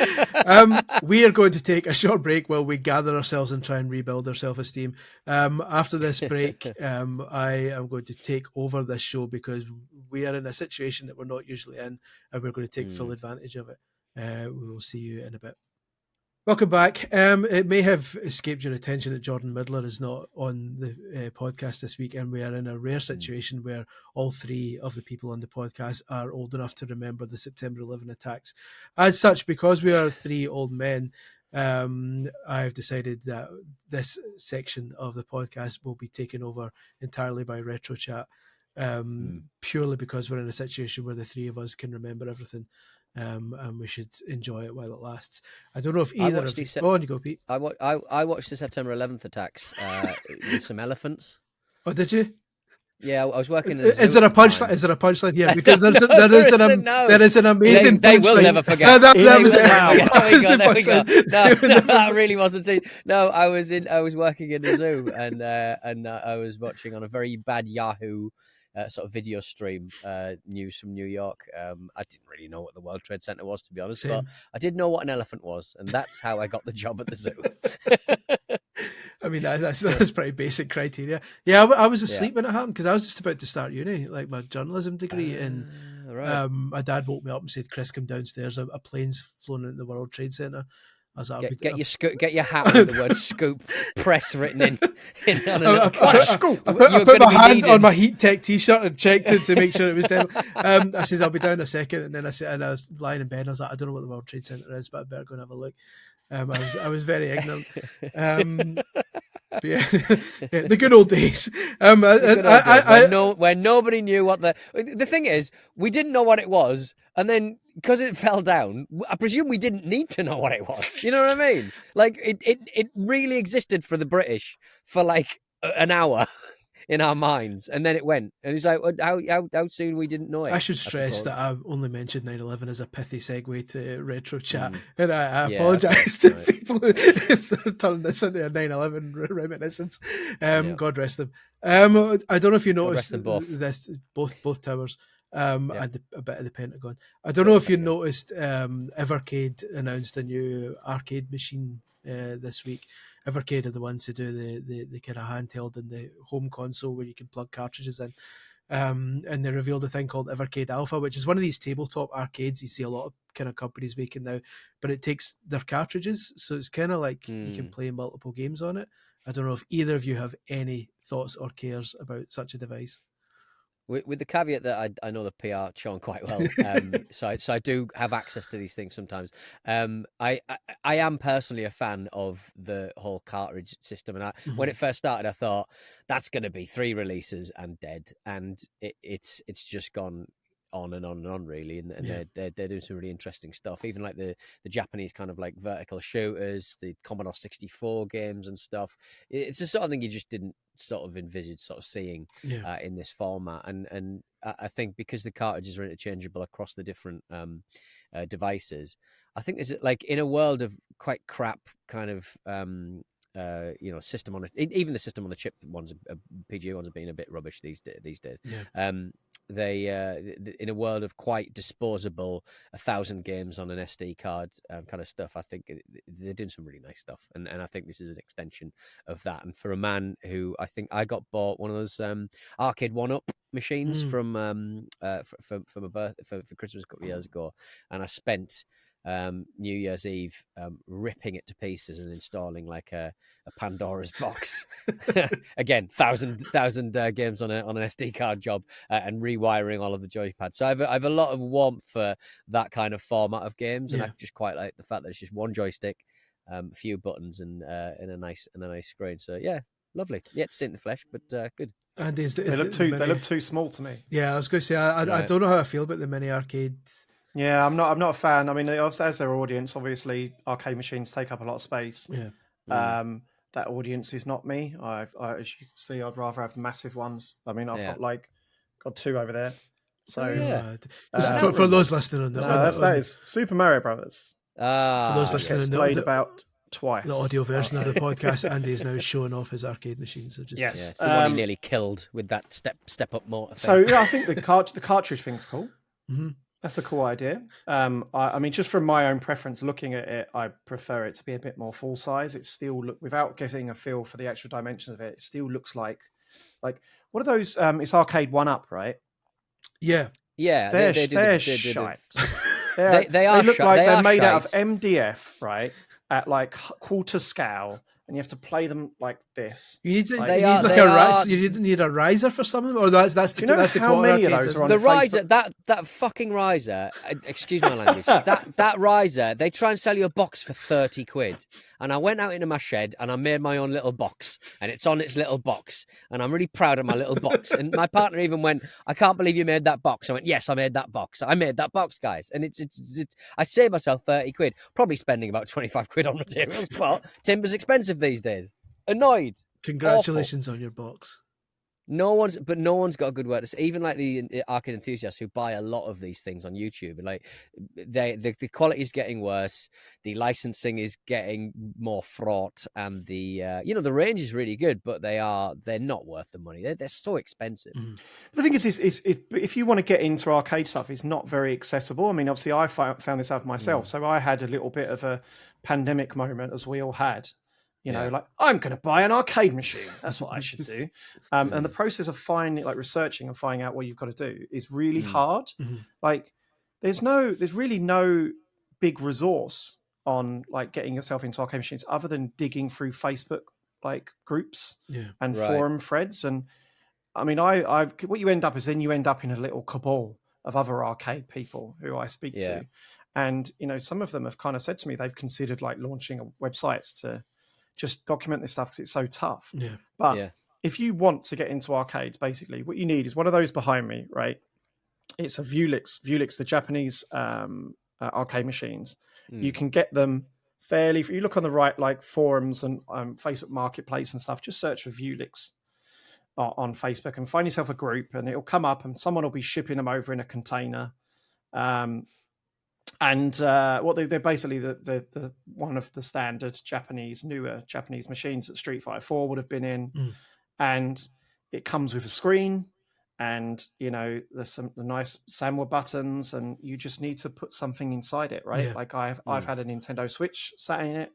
We are going to take a short break while we gather ourselves and try and rebuild our self-esteem. After this break, I am going to take over this show because we are in a situation that we're not usually in, and we're going to take full advantage of it. We will see you in a bit. Welcome back. It may have escaped your attention that Jordan Midler is not on the podcast this week, and we are in a rare situation where all 3 of the people on the podcast are old enough to remember the September 11 attacks. As such, because we are 3 old men, I've decided that this section of the podcast will be taken over entirely by Retro Chat, purely because we're in a situation where the 3 of us can remember everything. And we should enjoy it while it lasts. I don't know if either of you... Go on, you go, Pete. I watched the September 11th attacks with some elephants. Oh, did you? Yeah, I was working. Is there a punchline? Is there a punchline here? Because there is an amazing. They will never forget. That was it. No, that really wasn't it. No, I was working in the zoo, and I was watching on a very bad Yahoo sort of video stream news from New York. I didn't really know what the World Trade Center was, to be honest, but I did know what an elephant was, and that's how I got the job at the zoo. I mean, that's pretty basic criteria. Yeah, I was asleep when it happened because I was just about to start uni, like my journalism degree, and my dad woke me up and said, "Chris, come downstairs. A plane's flown into the World Trade Center." I was like, get your hat with the word "scoop" press written in. I put my hand on my Heat Tech T-shirt and checked it to make sure it was down. I said, "I'll be down in a second," and then I was lying in bed and I was like, "I don't know what the World Trade Center is, but I better go and have a look." I was very ignorant. But yeah, yeah, the good old days. When nobody knew what the thing is, we didn't know what it was, and then because it fell down, I presume we didn't need to know what it was. You know what I mean? Like it really existed for the British for like an hour in our minds, and then it went. And it's like, how soon we didn't know it. I should stress that I only mentioned 9/11 as a pithy segue to retro chat, and I Yeah, apologise to people who turned this into a 9/11 reminiscence. God rest them. I don't know if you noticed rest them both towers. And a bit of the Pentagon. I don't know if you noticed. Evercade announced a new arcade machine this week. Evercade are the ones who do the kind of handheld and the home console where you can plug cartridges in. And they revealed a thing called Evercade Alpha, which is one of these tabletop arcades you see a lot of kind of companies making now, but it takes their cartridges, so it's kind of like you can play multiple games on it. I don't know if either of you have any thoughts or cares about such a device. With the caveat that I know the PR Sean quite well, so I do have access to these things sometimes. I am personally a fan of the whole cartridge system, and when it first started, I thought that's going to be 3 releases and dead, and it's just gone on and on and on, really, and they're doing some really interesting stuff. Even like the Japanese kind of like vertical shooters, the Commodore 64 games and stuff. It's the sort of thing you just didn't sort of envisage sort of seeing in this format, and I think because the cartridges are interchangeable across the different devices, I think there's like in a world of quite crap kind of system on it, even the system on the chip ones, PGA ones, have been a bit rubbish these days. They in a world of quite disposable 1,000 games on an SD card kind of stuff, I think they're doing some really nice stuff, and I think this is an extension of that. And for a man who, I think I got bought one of those arcade 1-up machines from for my birthday for Christmas a couple of years ago, and I spent New Year's Eve ripping it to pieces and installing like a Pandora's box. Again, 1,000 games on an SD card job, and rewiring all of the joypads. So I have a lot of warmth for that kind of format of games, and I just quite like the fact that it's just one joystick, a few buttons, and a nice screen. So yeah, lovely. Yet to see it in the flesh, but good. And they look too small to me. Yeah, I was going to say I don't know how I feel about the mini arcade. Yeah, I'm not a fan. I mean, as their audience, obviously, arcade machines take up a lot of space. Yeah. That audience is not me. I as you can see, I'd rather have massive ones. I mean, I've got 2 over there. So for those listening on that is Super Mario Brothers. For those listening, played about twice. The audio version of the podcast, Andy is now showing off his arcade machines. So it's the one he nearly killed with that step up motor thing. So I think the cartridge thing's cool. Mm-hmm. That's a cool idea. I mean, just from my own preference, looking at it, I prefer it to be a bit more full size. It still without getting a feel for the actual dimensions of it, it still looks like what are those? It's arcade 1-up, right? Yeah. They're shite. They are. They look shite. like they they're are made shite. out of MDF, right? At like quarter scale. And you have to play them like this. You need a riser for some of them, or that's the how many of those are on the Facebook? riser. That fucking riser. Excuse my language. that riser. They try and sell you a box for 30 quid, and I went out into my shed and I made my own little box, and it's on its little box, and I'm really proud of my little box. And my partner even went, "I can't believe you made that box." I went, "Yes, I made that box. I made that box, guys." And it's I saved myself 30 quid, probably spending about 25 quid on materials. But timber's expensive these days. Annoyed. Congratulations on your box. No one's got a good word to say. Even like the arcade enthusiasts who buy a lot of these things on YouTube, and like the quality is getting worse, the licensing is getting more fraught, and the the range is really good, but they're not worth the money. They're so expensive. Mm-hmm. The thing is if you want to get into arcade stuff, it's not very accessible. I mean, obviously, I found this out myself, so I had a little bit of a pandemic moment, as we all had. Like, I'm going to buy an arcade machine. That's what I should do. And the process of researching and finding out what you've got to do is really hard. Mm-hmm. Like, there's really no big resource on like getting yourself into arcade machines other than digging through Facebook groups and forum threads. And I mean, what you end up is then you end up in a little cabal of other arcade people who I speak to. And some of them have kind of said to me they've considered like launching websites to just document this stuff because it's so tough. Yeah. But if you want to get into arcades, basically what you need is one of those behind me, right? It's a Vuelix, the Japanese arcade machines. You can get them fairly. If you look on the right, like forums and Facebook Marketplace and stuff, just search for Vuelix on Facebook and find yourself a group, and it'll come up, and someone will be shipping them over in a container. They're basically the one of the standard newer Japanese machines that Street Fighter 4 would have been in, and it comes with a screen, and there's some nice Samwa buttons, and you just need to put something inside it, right? Like I've had a Nintendo Switch sat in it.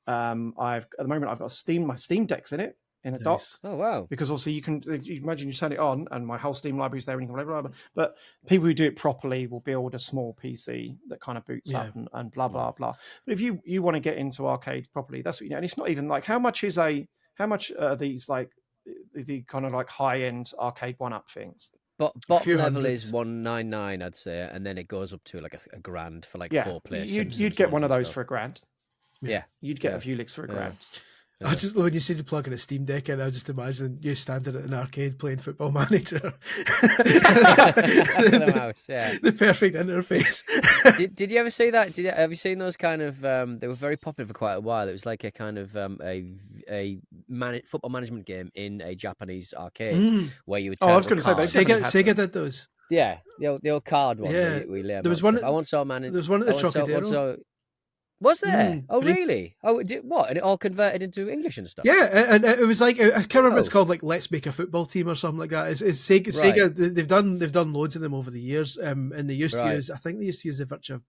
At the moment I've got my Steam Deck's in it. In a dock. Oh wow! Because also you imagine you turn it on and my whole Steam library's there and you can blah, blah, blah. But people who do it properly will build a small PC that kind of boots up and blah blah blah. But if you want to get into arcades properly, that's what and it's not even like how much are these like the kind of like high end arcade 1-up things. But bottom level is $199, I'd say, and then it goes up to like a grand for like 4 players. You'd get one of those for a grand. Yeah, you'd get a Vuelix for a grand. I just when you said you're plugging a Steam Deck in, I just imagine you standing at an arcade playing Football Manager. The perfect interface. Did you ever see that? Have you seen those kind of? They were very popular for quite a while. It was like a kind of football management game in a Japanese arcade where you would. I was going to say Sega did those. Yeah, the old card one. Yeah, there was one. I once saw there was one at the Trocadero. Was there? Oh, really? Oh, what? And it all converted into English and stuff? Yeah, and it was like I can't remember. It's called like Let's Make a Football Team or something like that. It's Sega. Right. Sega. They've done loads of them over the years. And they used to use. I think they used to use the Virtua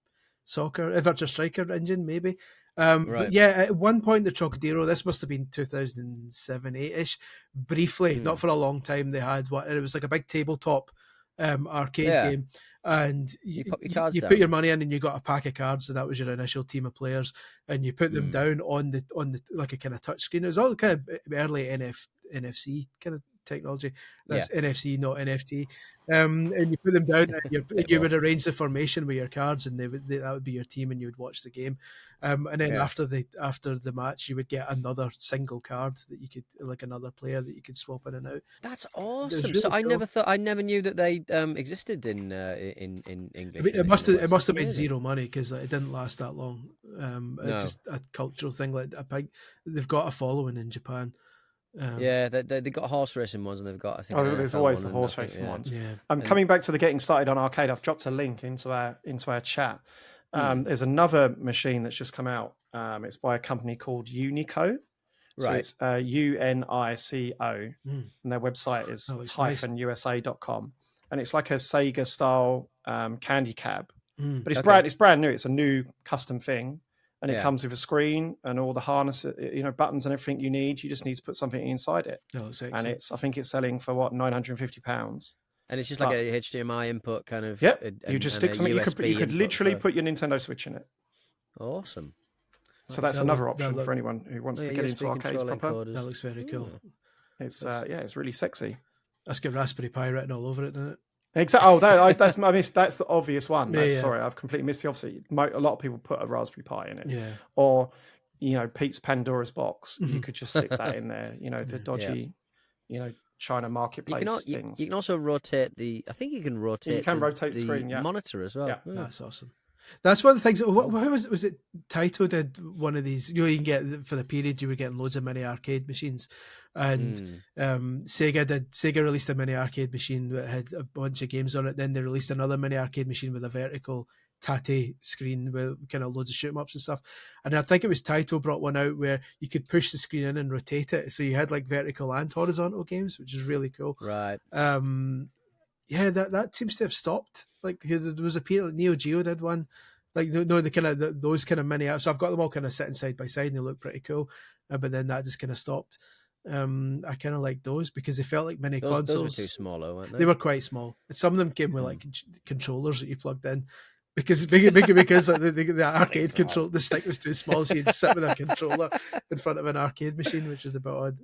Striker engine, maybe. But yeah, at one point the Trocadero. This must have been 2007, 8ish. Briefly, not for a long time. They had it was like a big tabletop arcade game. And you put your money in, and you got a pack of cards, and that was your initial team of players, and you put them down on the like a kind of touch screen. It was all kind of early NFC kind of technology. That's NFC, not NFT. And you put them down, and you would arrange the formation with your cards, and that would be your team, and you would watch the game. And then after the match, you would get another single card that you could, like another player that you could swap in and out. That's awesome. Really so cool. I never knew that they existed in English. I mean, it must have made zero money because it didn't last that long. It's just a cultural thing. Like they've got a following in Japan. They got horse racing ones, and they've got, I think. Oh, there's always the horse racing ones. Yeah. Coming back to the getting started on arcade, I've dropped a link into our chat. There's another machine that's just come out. It's by a company called Unico. So it's UNICO, and their website is -usa.com. And it's like a Sega style candy cab, but it's brand new. It's a new custom thing. And it comes with a screen and all the harness, buttons and everything you need. You just need to put something inside it. Oh, it's and I think it's selling for £950. And it's just like a HDMI input kind of. Yep. You just stick something. You could literally put your Nintendo Switch in it. Awesome. So that's another option for anyone who wants to get into arcades proper. That looks very cool. It's it's really sexy. That's got Raspberry Pi written all over it, doesn't it? Exactly. Oh, that's the obvious one. Sorry, I've completely missed the opposite. A lot of people put a Raspberry Pi in it. Yeah. Or, Pete's Pandora's box. You could just stick that in there. The dodgy, China marketplace things. You can also rotate I think you can rotate. You can rotate the screen. Yeah. Monitor as well. Yeah. That's awesome. That's one of the things. Who was it? Taito did one of these. You can get for the period. You were getting loads of mini arcade machines, and Sega released a mini arcade machine that had a bunch of games on it. Then they released another mini arcade machine with a vertical tate screen with kind of loads of shoot 'em ups and stuff. And I think it was Taito brought one out where you could push the screen in and rotate it, so you had like vertical and horizontal games, which is really cool. Right. Yeah, that seems to have stopped. Like there was a period, like Neo Geo did one, like those kind of mini apps. So I've got them all kind of sitting side by side, and they look pretty cool. But then that just kind of stopped. I kind of like those because they felt like mini consoles. Those were too small, though, weren't they? They were quite small. Some of them came with like controllers that you plugged in. Because the arcade control, the stick was too small, so you'd sit with a controller in front of an arcade machine, which is a bit odd.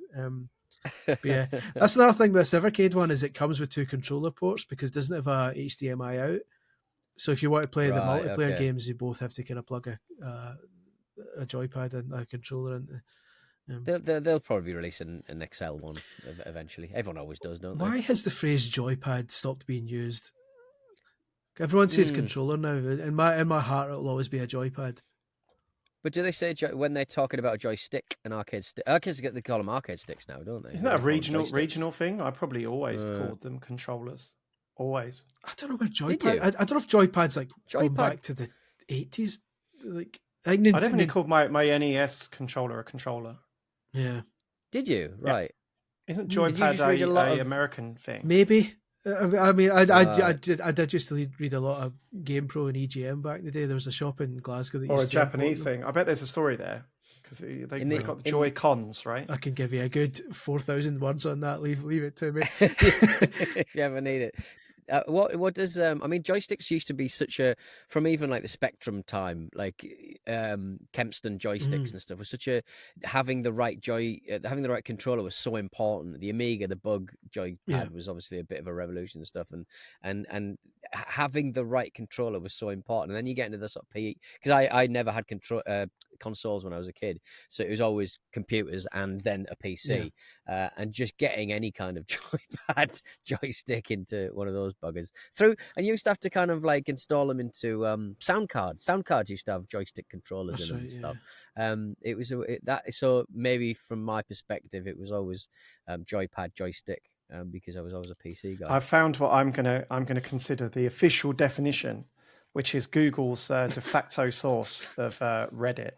But yeah, that's another thing with this Evercade one is it comes with 2 controller ports because it doesn't have a HDMI out. So if you want to play the Right, multiplayer okay. games, you both have to kind of plug a joypad and a controller into. They'll probably release an Excel one eventually. Everyone always does, don't they? Why has the phrase joypad stopped being used? Everyone says controller now. In my heart, it'll always be a joypad. But do they say when they're talking about a joystick, an arcade stick? Arcades, they call them arcade sticks now, don't they? Isn't that a regional thing? I probably always called them controllers. Always. I don't know where joypad. I don't know if joypad's like going back to the 80s. Like I definitely called my NES controller a controller. Yeah. Did you? Right. Isn't joypad a American thing? Maybe. I mean, I did used to read a lot of Game Pro and EGM back in the day. There was a shop in Glasgow that or used a Japanese thing. I bet there's a story there because they've got the Joy-Cons, right? I can give you a good 4,000 words on that. Leave it to me if you ever need it. What does I mean? Joysticks used to be from even like the Spectrum time, like Kempston joysticks and stuff was having the right controller was so important. The Amiga, the Bug joypad was obviously a bit of a revolution and stuff, and having the right controller was so important. And then you get into the sort of PE, because I never had consoles when I was a kid, so it was always computers and then a PC, and just getting any kind of joystick into one of those buggers and you used to have to kind of like install them into sound cards. Sound cards used to have joystick controllers in them and stuff. It was so maybe from my perspective, it was always joypad, joystick, because I was always a PC guy. I found what I'm gonna consider the official definition, which is Google's de facto source of Reddit.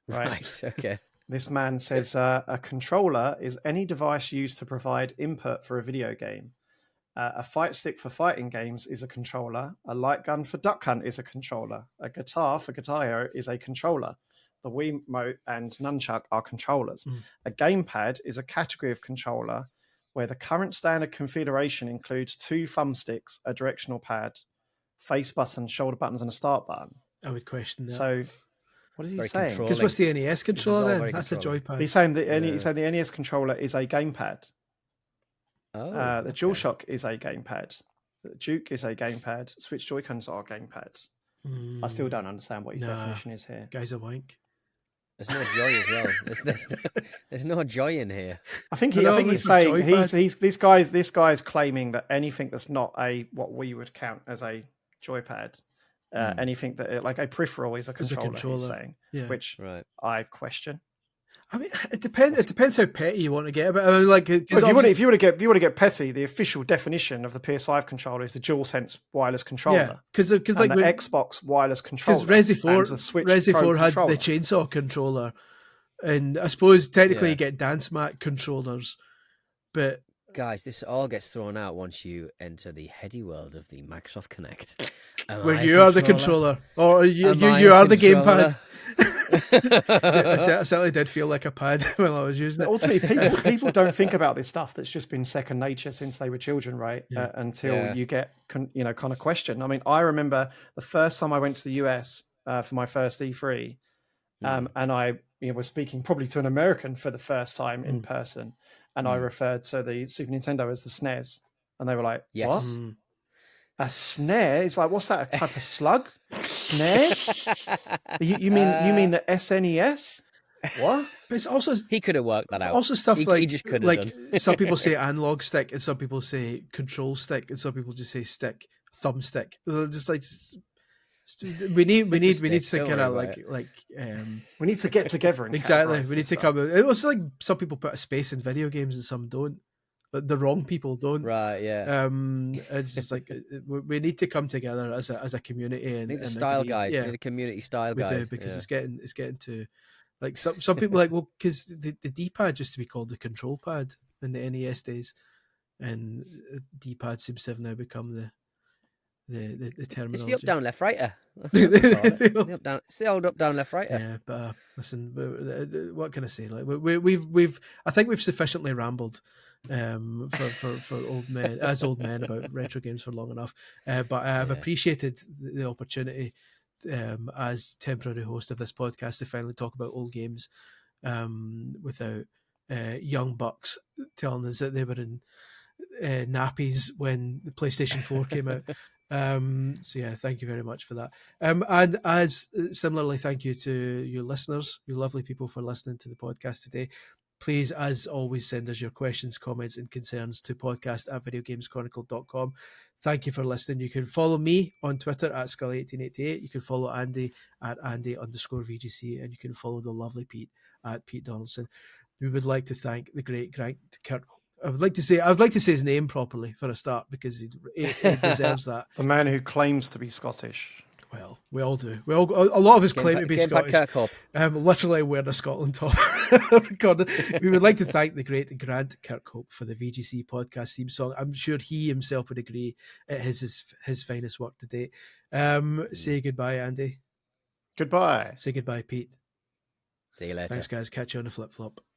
Right. Okay. This man says a controller is any device used to provide input for a video game. A fight stick for fighting games is a controller. A light gun for Duck Hunt is a controller. A guitar for Guitar Hero is a controller. The Wiimote and Nunchuck are controllers. A gamepad is a category of controller where the current standard configuration includes 2 thumbsticks, a directional pad, face buttons, shoulder buttons, and a start button. I would question that. So, what is he saying? Because what's the NES controller then? That's a joypad. He's saying the NES controller is a gamepad. The DualShock is a gamepad. The Duke is a gamepad. Switch Joy-Cons are gamepads. I still don't understand what his definition is here. Guy's a wank. There's no joy as well. There's no joy in here. I think he's saying this guy's claiming that anything that's not what we would count as a joypad, anything that like a peripheral is a controller. He's saying, which I question. I mean, it depends how petty you want to get. But I mean, like, if you want to get petty, the official definition of the PS5 controller is the DualSense wireless controller. Yeah, because like the Xbox wireless controller. Because Resi 4 had the chainsaw controller, and I suppose technically you get Dance Mat controllers, but guys, this all gets thrown out once you enter the heady world of the Microsoft Kinect, where you are the controller, or you are the gamepad. I certainly did feel like a pad when I was using it. Ultimately, people don't think about this stuff that's just been second nature since they were children, right? Until you get, kind of question. I mean, I remember the first time I went to the US for my first E3, and I was speaking probably to an American for the first time in person, and I referred to the Super Nintendo as the SNES, and they were like, "Yes." What? A snare? It's like, what's that? A type of slug? Snare? You mean the SNES? What? But it's also he could have worked that out. Also stuff he just could have done. Some people say analog stick, and some people say control stick, and some people just say stick, thumbstick. Just like we need to kind of we need to get together and exactly. We need to come. It was like some people put a space in video games and some don't. But the wrong people don't. Right, yeah. It's just like we need to come together as a community. And need a style guide. We need a community style guide. We do, because it's getting to like some people like, well, because the D-pad used to be called the control pad in the NES days, and D-pad seems to have now become the terminology. It's the up down left righter. It's the old up down left righter. Yeah, but listen, what can I say? Like we've I think we've sufficiently rambled for old men about retro games for long enough. But I have appreciated the opportunity as temporary host of this podcast to finally talk about old games without young bucks telling us that they were in nappies when the PlayStation 4 came out. So yeah, thank you very much for that. And as similarly, thank you to your listeners, you lovely people, for listening to the podcast today. Please, as always, send us your questions, comments, and concerns to podcast@videogameschronicle.com. Thank you for listening. You can follow me on Twitter at Scully1888. You can follow Andy at Andy_VGC, and you can follow the lovely Pete at Pete Donaldson. We would like to thank the great Grant Kirk. I would like to say his name properly for a start, because he deserves that. The man who claims to be Scottish. Well, we all do. A lot of us claim to be Gamepad Scottish. Kirkhope. Literally, we're the Scotland top. We would like to thank the great Grant Kirkhope for the VGC podcast theme song. I'm sure he himself would agree it is his finest work to date. Say goodbye, Andy. Goodbye. Say goodbye, Pete. See you later. Thanks, guys. Catch you on the flip flop.